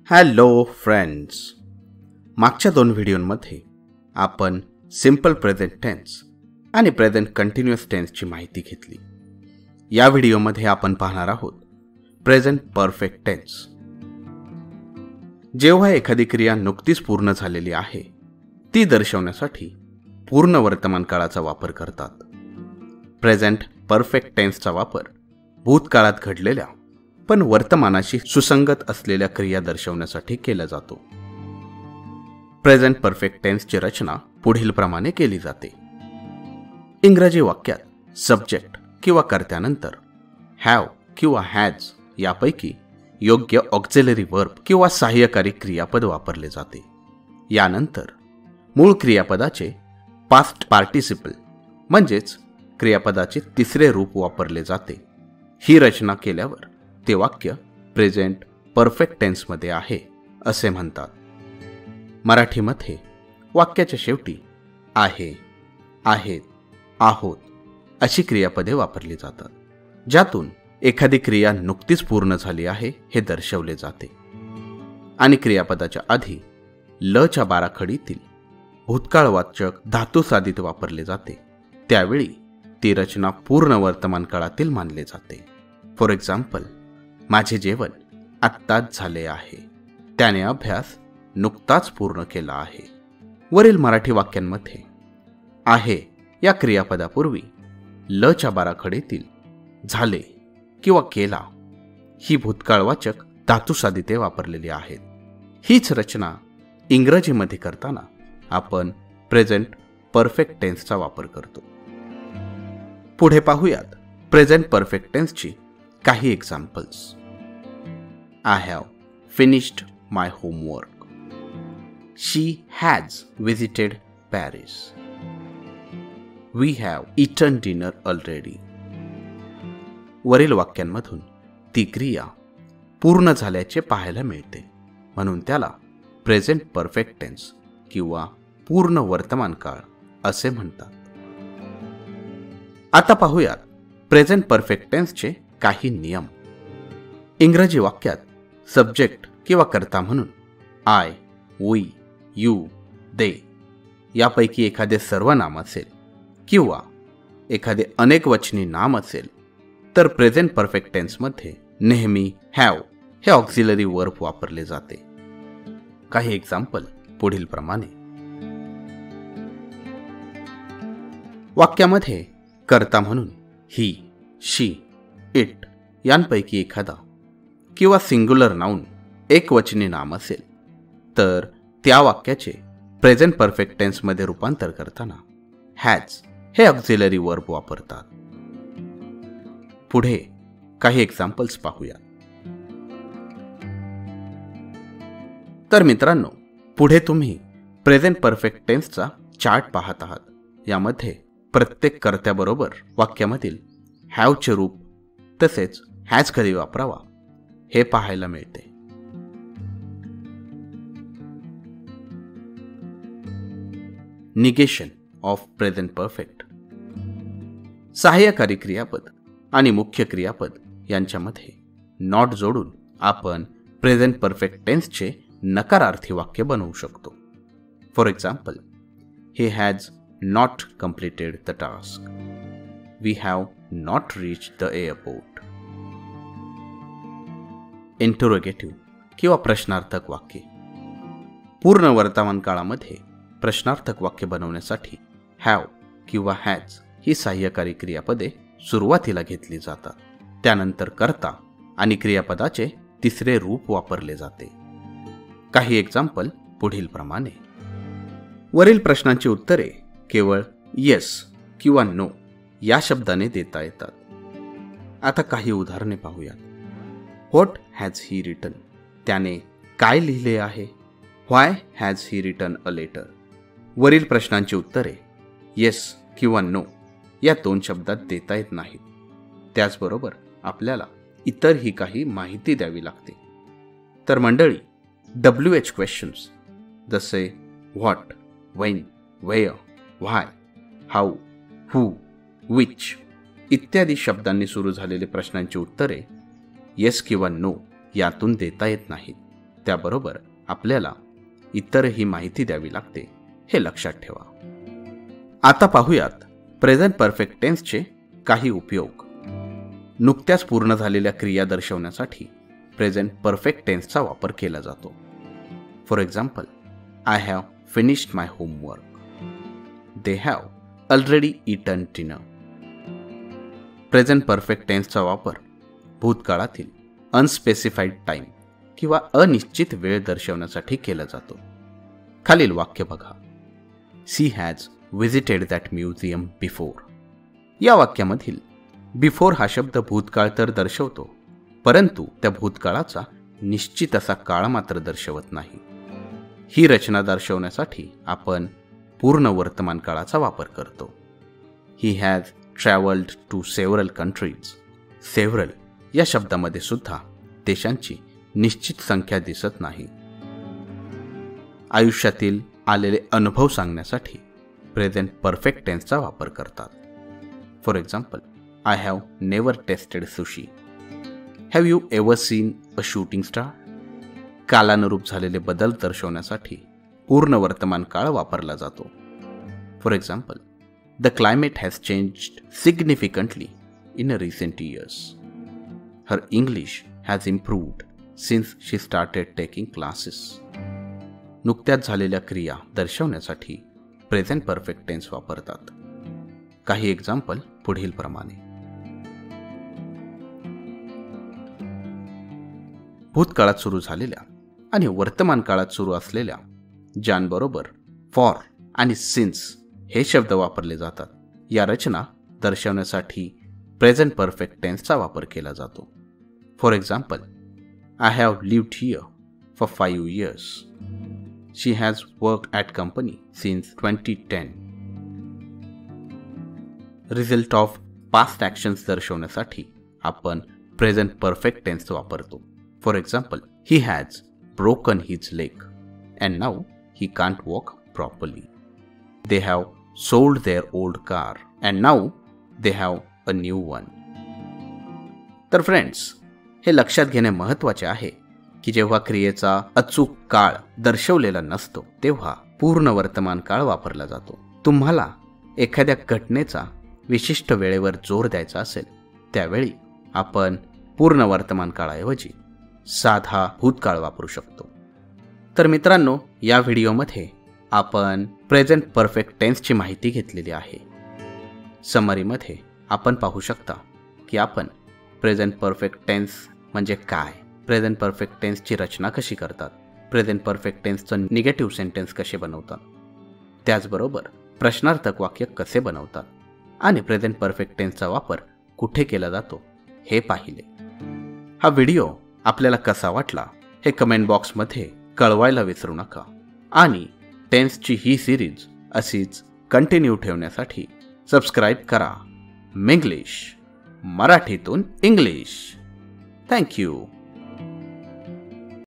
Hello friends, मागच्या 2 व्हिडिओमध्ये आपण सिंपल प्रेझेंट टेन्स आणि प्रेझेंट कंटिन्युअस टेन्सची माहिती घेतली. या व्हिडिओमध्ये आपण पाहणार आहोत प्रेझेंट परफेक्ट टेन्स. जेव्हा एखादी क्रिया नुकतीच पूर्ण झालेली आहे ती दर्शवण्यासाठी पूर्ण वर्तमान काळाचा वापर करतात. प्रेझेंट परफेक्ट टेन्सचा वापर भूतकाळात घडलेल्या पण वर्तमानाशी सुसंगत असलेल्या क्रिया दर्शवण्यासाठी केला जातो. प्रेझेंट परफेक्ट टेन्सची रचना पुढील प्रमाणे केली जाते. इंग्रजी वाक्यात सब्जेक्ट किंवा कर्त्यानंतर हॅव किंवा हॅज यापैकी योग्य ऑक्झिलरी वर्ब किंवा सहाय्यकारी क्रियापद वापरले जाते. यानंतर मूळ क्रियापदाचे पास्ट पार्टिसिपल म्हणजेच क्रियापदाचे तिसरे रूप वापरले जाते. ही रचना केल्यावर ते वाक्य प्रेझेंट परफेक्ट टेन्समध्ये आहे असे म्हणतात. मराठीमध्ये वाक्याच्या शेवटी आहे, आहेत, आहोत अशी क्रियापदे वापरली जातात, ज्यातून एखादी क्रिया नुकतीच पूर्ण झाली आहे हे दर्शवले जाते. आणि क्रियापदाच्या आधी लच्या बाराखडीतील भूतकाळवाचक धातुसाधित वापरले जाते. त्यावेळी ती रचना पूर्ण वर्तमान काळातील मानले जाते. फॉर एक्झाम्पल, माझे जेवण आत्ताच झाले आहे, त्याने अभ्यास नुकताच पूर्ण केला आहे. वरील मराठी वाक्यांमध्ये आहे या क्रियापदापूर्वी लच्या बाराखडीतील झाले किंवा केला ही भूतकाळवाचक धातुसाधिते वापरलेली आहेत. हीच रचना इंग्रजीमध्ये करताना आपण प्रेझेंट परफेक्ट टेन्सचा वापर करतो. पुढे पाहूयात प्रेझेंट परफेक्ट टेन्सची काही examples. I have finished my homework. She has visited Paris. We have eaten dinner already. वरील वाक्यांमधून ती क्रिया पूर्ण झाल्याचे पाहायला मिळते, म्हणून त्याला प्रेझेंट परफेक्ट टेन्स किंवा पूर्ण वर्तमान काळ असे म्हणतात. आता पाहूयात प्रेझेंट परफेक्ट टेन्सचे काही नियम. इंग्रजी वाक्यात सब्जेक्ट किंवा कर्ता म्हणून आय, वी, यू, दे यापैकी एखादे सर्वनाम असेल किंवा एखादे अनेकवचनी नाम असेल तर प्रेझेंट परफेक्ट टेन्समध्ये नेहमी हॅव हे ऑक्झिलरी वर्ब वापरले जाते. काही एक्झाम्पल पुढील प्रमाणे. वाक्यामध्ये कर्ता म्हणून ही, शी, इट यांपैकी एखादा किंवा सिंग्युलर नाउन एकवचनी नाम असेल तर त्या वाक्याचे प्रेझेंट परफेक्ट टेन्समध्ये रूपांतर करताना हॅज हे ऑक्झिलरी वर्ब वापरतात. पुढे काही एक्झाम्पल्स पाहूया. तर मित्रांनो, पुढे तुम्ही प्रेझेंट परफेक्ट टेन्सचा चार्ट पाहत आहात. यामध्ये प्रत्येक कर्त्याबरोबर वाक्यामधील हॅवचे रूप तसेच हॅज कधी वापरावा हे पाहायला मिळते. Negation of present perfect. सहाय्यकारी क्रियापद आणि मुख्य क्रियापद यांच्यामध्ये नॉट जोडून आपण प्रेझेंट परफेक्ट टेन्सचे नकारार्थी वाक्य बनवू शकतो. For example, he has not completed the task. We have not reach the airport. Interrogative किंवा प्रश्नार्थक वाक्ये. पूर्ण वर्तमान काळामध्ये प्रश्नार्थक वाक्य बनवण्यासाठी हॅव किंवा हॅज ही सहाय्यकारी क्रियापदे सुरुवातीला घेतली जातात. त्यानंतर कर्ता आणि क्रियापदाचे तिसरे रूप वापरले जाते. काही एक्झाम्पल पुढील प्रमाणे. वरील प्रश्नांची उत्तरे केवळ येस किंवा नो या शब्दाने देता येतात. आता काही उदाहरणे पाहूया. What has he written? त्याने काय लिहिले आहे? Why has he written a letter? वरील प्रश्नांची उत्तरे येस किंवा नो या 2 शब्दात देता येत नाहीत. त्याचबरोबर आपल्याला इतरही काही माहिती द्यावी लागते. तर मंडळी, WH क्वेश्चन्स जसे what, when, where, why, how, who, which इत्यादी शब्दांनी सुरू झालेले प्रश्नांची उत्तरे येस किंवा नो यातून देता येत नाहीत. त्याबरोबर आपल्याला इतरही माहिती द्यावी लागते, हे लक्षात ठेवा. आता पाहूयात प्रेझेंट परफेक्ट टेन्सचे काही उपयोग. नुकत्याच पूर्ण झालेल्या क्रिया दर्शवण्यासाठी प्रेझेंट परफेक्ट टेन्सचा वापर केला जातो. For example, I have finished my homework. They have already eaten dinner. Present perfect टेन्सचा वापर भूतकाळातील अनस्पेसिफाईड टाईम किंवा अनिश्चित वेळ दर्शवण्यासाठी केला जातो. खालील वाक्य बघा. She has visited that museum before. या वाक्यामधील बिफोर हा शब्द भूतकाळ तर दर्शवतो, परंतु त्या भूतकाळाचा निश्चित असा काळ मात्र दर्शवत नाही. ही रचना दर्शवण्यासाठी आपण पूर्ण वर्तमान काळाचा वापर करतो. He has travelled to several countries. Several या शब्दामध्ये सुद्धा देशांची निश्चित संख्या दिसत नाही. आयुष्यातील आलेले अनुभव सांगण्यासाठी प्रेझेंट परफेक्ट टेन्सचा वापर करतात. For example, I have never tested sushi. Have you ever seen a shooting star. कालानुरूप झालेले बदल दर्शवण्यासाठी पूर्ण वर्तमान काळ वापरला जातो. For example, the climate has changed significantly in recent years. Her English has improved since she started taking classes. नुकत्याच झालेल्या क्रिया दर्शवण्यासाठी प्रेझेंट परफेक्ट टेन्स वापरतात. काही एक्झाम्पल पुढील प्रमाणे. भूतकाळात सुरू झालेल्या आणि वर्तमान काळात सुरू असलेल्या ज्यांबरोबर फॉर आणि सिन्स हे शब्द वापरले जातात. या रचना दर्शवण्यासाठी प्रेझेंट परफेक्ट टेन्सचा वापर केला जातो. For example, I have lived here for 5 years. She has work at company since 2010. Result of past actions दर्शवण्यासाठी आपण प्रेझेंट परफेक्ट टेन्स वापरतो. For example, he has broken his leg and now he can't walk properly. They have sold their old car and now they have a new one. तर friends, हे लक्षात घेणे महत्त्वाचे आहे की जेव्हा क्रियेचा अचूक काळ दर्शवलेला नसतो तेव्हा पूर्ण वर्तमान काळ वापरला जातो. तुम्हाला एखाद्या घटनेचा विशिष्ट वेळेवर जोर द्यायचा असेल त्यावेळी आपण पूर्ण वर्तमान काळाऐवजी साधा भूतकाळ वापरू शकतो. तर मित्रांनो, या व्हिडिओमध्ये आपण प्रेझेंट परफेक्ट टेन्सची माहिती घेतलेली आहे. समरीमध्ये आपण पाहू शकता की आपण प्रेझेंट परफेक्ट टेन्स म्हणजे काय, प्रेझेंट परफेक्ट टेन्सची रचना कशी करतात, प्रेझेंट परफेक्ट टेन्सचं निगेटिव्ह सेंटेन्स कसे बनवतात, त्याचबरोबर प्रश्नार्थक वाक्य कसे बनवतात आणि प्रेझेंट परफेक्ट टेन्सचा वापर कुठे केला जातो हे पाहिले. हा व्हिडिओ आपल्याला कसा वाटला हे कमेंट बॉक्समध्ये कळवायला विसरू नका आणि टेन्सची ही सिरीज अशीच कंटिन्यू ठेवण्यासाठी सबस्क्राईब करा. मिंग्लिश, मराठीतून इंग्लिश. थँक्यू.